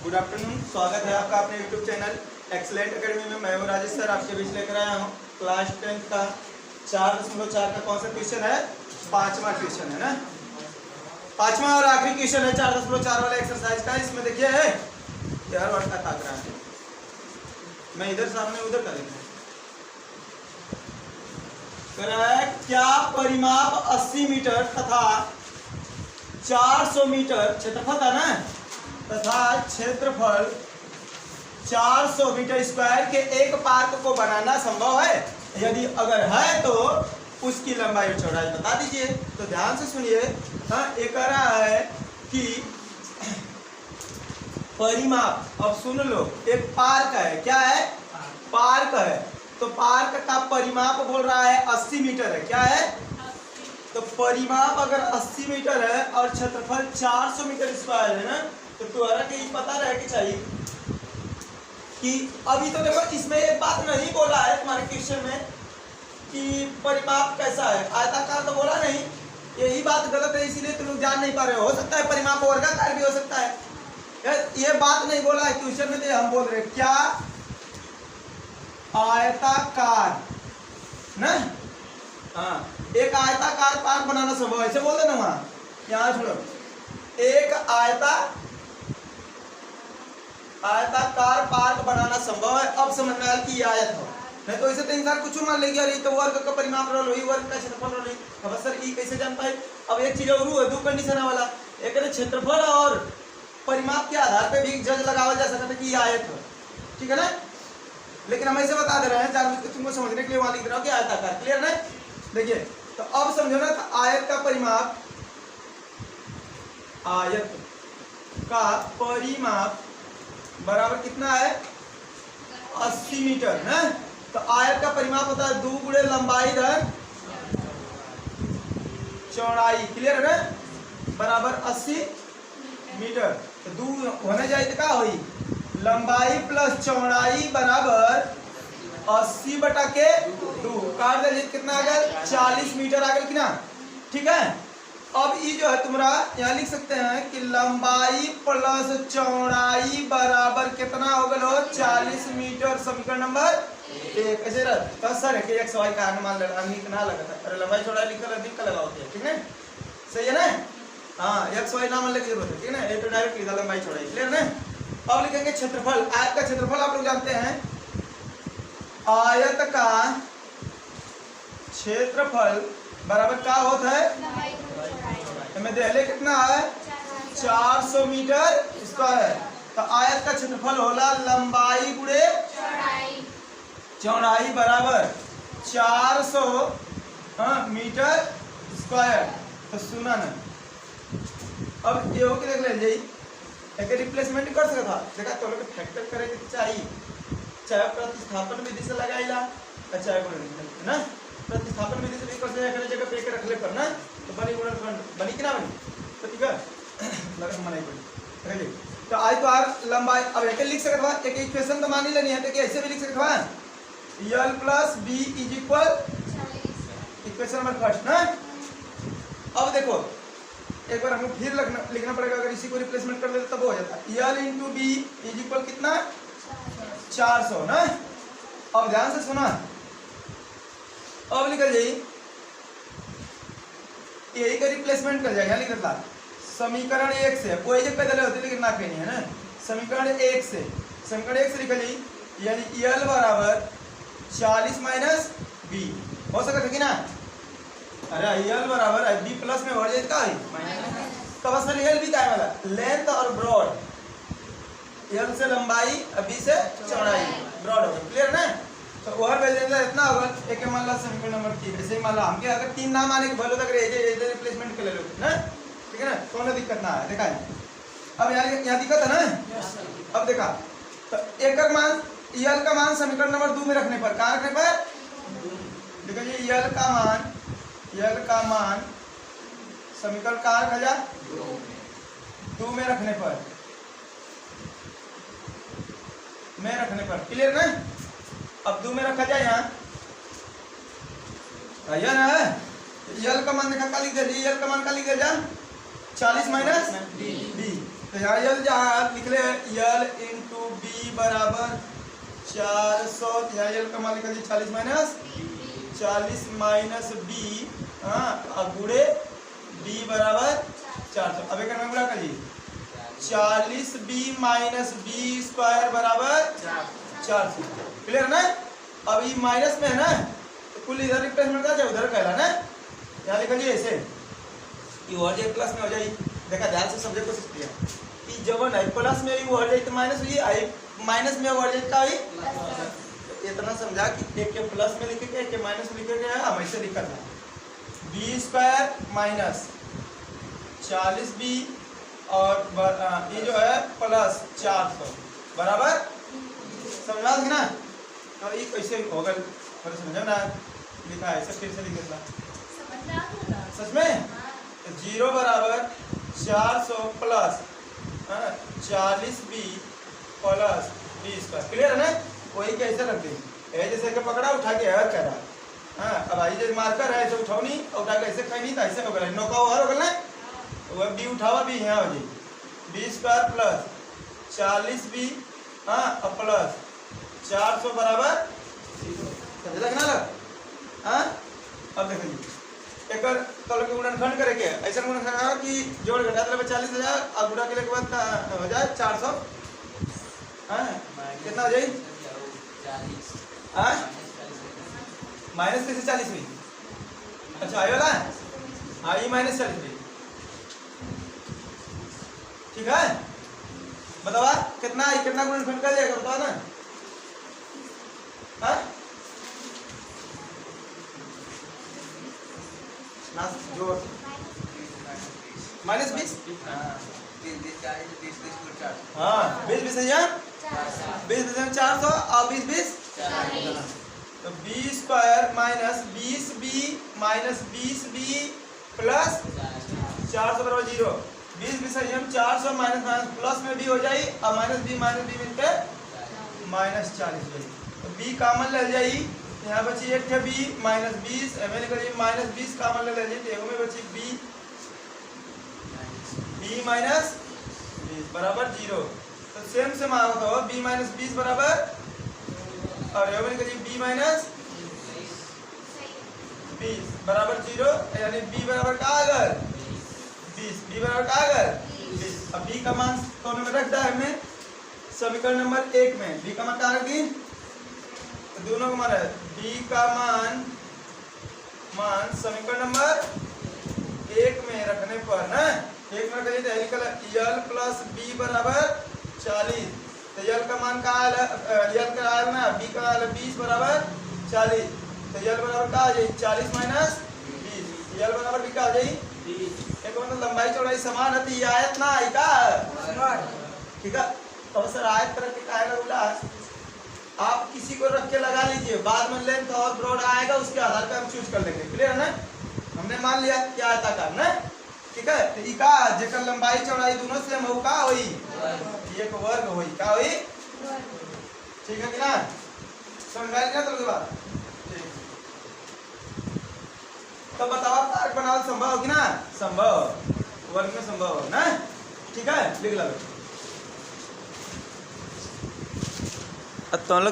Good afternoon, स्वागत है आपका अपने यूट्यूब चैनल एक्सलेंट एकेडमी में। मैं हूं राजेश सर, आपके बीच लेकर आया हूं क्लास 10 का 4.4 का कौन सा क्वेश्चन है, 5वां क्वेश्चन है ना, 5वां और आखिरी क्वेश्चन है 4.4 वाला एक्सरसाइज का। इसमें देखिए है यार वर्ड का ताक रहा है, मैं इधर सामने उधर का देखना है। क्या परिमाप 80 मीटर तथा 400 मीटर क्षेत्रफल था ना, तथा क्षेत्रफल 400 मीटर स्क्वायर के एक पार्क को बनाना संभव है? यदि अगर है तो उसकी लंबाई और चौड़ाई बता दीजिए। तो ध्यान से सुनिए। हाँ, एक कह रहा है कि परिमाप, अब सुन लो, एक पार्क है, क्या है, पार्क है, तो पार्क का परिमाप बोल रहा है 80 मीटर है, क्या है, तो परिमाप अगर 80 मीटर है और क्षेत्रफल 400 मीटर स्क्वायर है ना, तो तुम्हारा के पता रहे कि चाहिए कि अभी तो देखो इसमें एक बात नहीं बोला है तुम्हारे क्वेश्चन में कि परिमाप कैसा है, आयताकार तो बोला नहीं, यही बात गलत है, इसीलिए तुम लोग जान नहीं पा रहे हो सकता है परिमाप वर्गाकार भी हो सकता है, ये बात नहीं बोला है क्वेश्चन में। तो हम बोल रहे क्या आयताकार ना, हाँ, एक आयताकार पार्क बनाना संभव है, ऐसे बोल देना वहां, यहाँ छोड़ो, एक आयताकार पार्क बनाना संभव है। अब समझ में आया कि आयत हो, नहीं तो ऐसे तो इंसान कुछ मान लेगी, अरे तो वर्ग का परिमाप रोल हुई, वर्ग का क्षेत्रफल रोल हुई, अब सर ई कैसे जान पाए। अब एक चीज और है, दो कंडीशन वाला, एक है क्षेत्रफल और परिमाप के आधार पे भी जज लगावल जा सकता है कि आयत हो, ठीक है ना, लेकिन हम ऐसे बता दे रहे हैं जानबूझ के तुमको समझने के लिए वहां लिख रहा हूं कि आयताकार, क्लियर ना। देखिए तो अब समझो ना, तो आयत का परिमाप, आयत का परिमाप बराबर कितना है, 80 मीटर ना, तो आयत का परिमाप होता है 2 गुणे लंबाई धन चौड़ाई, क्लियर है ना, बराबर 80 मीटर। तो 2 होने जाए तो क्या हुई, लंबाई प्लस चौड़ाई बराबर 80 बटा के 2, काट दे कितना आ गया, 40 मीटर आ गया कि ना, ठीक है। अब ये जो है तुम्हारा यहाँ लिख सकते हैं कि लंबाई प्लस चौड़ाई बराबर कितना हो गया, 40 मीटर, समीकरण नंबर 1। ऐसे तो सर है कि x y का अनुमान ना लगा था, अरे लंबाई चौड़ाई लिखकर अधिक का लगा होती है, ठीक है, सही है ना, हाँ, x y नाम लेने की जरूरत है, ठीक है ना, ये तो डायरेक्ट लिखा लंबाई चौड़ाई, क्लियर ना। अब लिखेंगे क्षेत्रफल, आयत का क्षेत्रफल आप लोग जानते हैं, आयत का क्षेत्रफल बराबर क्या होता है, हमें दहले कितना है, 400 मीटर स्क्वायर, तो आयत का क्षेत्रफल होला लंबाई गुणे चौड़ाई बराबर 400 मीटर स्क्वायर। तो सुना ना, अब ये हो के देख ले एक रिप्लेसमेंट कर सकता, देखा तो लोग फैक्टर करे के चाहिए, चाहे प्रतिस्थापन विधि से लगाइला, चाहे ना प्रतिस्थापन विधि से भी कर सकते, जगह पे के रख ले पर ना, तो बनी गुणनखंड बनी कि ना बनी, तो ठीक है लगन बनाई पड़ी। तो आज तो आर लंबाई, अब एक लिख सकत बा, एक इक्वेशन तो मान ही लेनी है, तो ऐसे भी लिख सकत बा, l + b = equation number first ना। अब देखो एक बार हमको फिर लिखना पड़ेगा, अगर इसी को रिप्लेसमेंट कर लेते तब हो जाता, l × b = कितना, 400 ना। अब ध्यान से सुना, अब निकल जाइए, यही का रिप्लेसमेंट कर जाएगा, लिख रहा समीकरण 1 से, कोई जगह पैदल होती लेकिन ना कहीं है ना, समीकरण 1 से, समीकरण 1 से निकल जाइए, यानी l बराबर 40 - b हो सकता है कि ना, अरे l बराबर b प्लस में बढ़ जाए का है, तो बस l भी क्या है वाला, लेंथ और ब्रॉड, l से लंबाई, b से चौड़ाई, ब्रॉड होगा, क्लियर ना। तो ओवर वेरिएंस इतना होगा, एक मान ला समीकरण नंबर 3, ऐसे ही मान ला हमके अगर 3 नाम आने के भलो तक ये रिप्लेसमेंट कर ले लो ना, ठीक है ना, कोनो दिक्कत ना है, देखा है। अब यहाँ दिक्कत है ना, अब देखा तो एक मान l का मान समीकरण नंबर 2 में रखने पर, कहाँ रखने पर, देखो ये l का मान समीकरण कहाँ रखा जा, 2 में रखने पर, क्लियर ना। अब 2 में रखा जाए यहाँ, यह ना है, यल का मान देखा का लिख दे, यल का मान का लिख दे जा, 40 - b, तो यहाँ यल जहाँ लिख ले यल इंटू बी बराबर 400, यहाँ यल का मान लिखा जी 40 माइनस बी, हाँ, अब गुड़े बी बराबर 400। अब एक नंबर का जी 40 बी माइनस बी स्क्वायर बराबर 400। क्लियर ना? अब ये माइनस में है ना, तो कुल इधर रिप्लेसमेंट का उधर कहला ना, यहाँ लिखा जी ऐसे कि वो जे प्लस में हो जाए। देखा ध्यान से समझे कोशिश किया कि जब है प्लस में वो हो जाए तो माइनस हुई, आई माइनस में हो जाए का इतना समझा कि एक के प्लस में लिखे के एक के माइनस में लिखे गया है, हम ऐसे लिखा था बी स्क्वायर माइनस 40 बी और ये जो है प्लस 400 बराबर, समझा ना? तो ये कैसे होगा थोड़ा समझो ना, लिखा है ऐसे, फिर से लिख देता सच में। तो 0 बराबर 400 plus 40 B plus B square. Clear है ना? वही कैसे रख दें, जैसे कि पकड़ा उठा के हर कह रहा। हाँ, अब आई जो मार्कर है ऐसे उठाओ नहीं, उठा के ऐसे कहीं नहीं था, ऐसे हो गया नौका और हो गया, वह बी उठावा भी यहाँ हो जी बी स्क्वायर प्लस 40 बी, हाँ, अब प्लस 400 बराबर समझ लग ना लग? हाँ, अब देखिए एक तल के गुणनखंड करे के ऐसा गुणनखंड कि जोड़ घटा दे 40,000 और गुणा के बाद हो जाए 400। हाँ, कितना हो जाए? हाँ, माइनस कैसे 40 हुई? अच्छा आई वाला, हाँ, ये माइनस 40 हुई। ठीक है, बतावा कितना कितना गुणनखंड कर जाएगा, बताओ ना। हाँ, जोड़ माइनस 20, हाँ 20 हजार 400 और 20 तो B square minus 20 B minus 20 B plus 400 बराबर 0। 20 हम 400 माइनस माइनस प्लस में भी हो जाए और माइनस बी मिलकर माइनस 40 हो जाए। तो बी कॉमन ले जाए, यहाँ बची एक थे बी माइनस 20, एमएल करिए माइनस 20 कॉमन ले जाए, तो में बची बी माइनस 20 बराबर 0। तो सेम से मान होगा बी माइनस 20 बराबर, और एमएल करिए बी माइनस 20 बराबर 0, यानी बी बराबर का अगर 20, बी बराबर का अगर 20। अब बी का मान कौन में रख दिया हमने समीकरण नंबर 1 में, बी का मान क्या रखी? दोनों का मान है बी का मान समीकरण नंबर 1 में रखने पर ना, एक में रखिए तो निकल यल प्लस बी बराबर 40। तो यल का मान का यल का आल ना, बी का आल 20 बराबर 40। तो यल बराबर का आ जाए 40 माइनस 20, यल बराबर भी का आ जाए 20। एक मतलब लंबाई चौड़ाई समान है, तो ये आयत ना आई का, ठीक है। तो सर आयत तरह के काहे बोला, आप किसी को रख के लगा लीजिए, बाद में लेंथ और ब्रॉड आएगा, उसके आधार पर हम चूज कर लेंगे। क्लियर है ना? हमने मान लिया क्या आयताकार ना, ठीक है। तो ई का जेकर लंबाई चौड़ाई दोनों सेम हो का होई, एक वर्ग होई का होई, ठीक है कि ना? समझ में आया तो बात? तो बताओ पार्ट बनाओ संभव हो कि ना? संभव, वर्ग में संभव हो ना, ठीक है, लिख लो। अब तो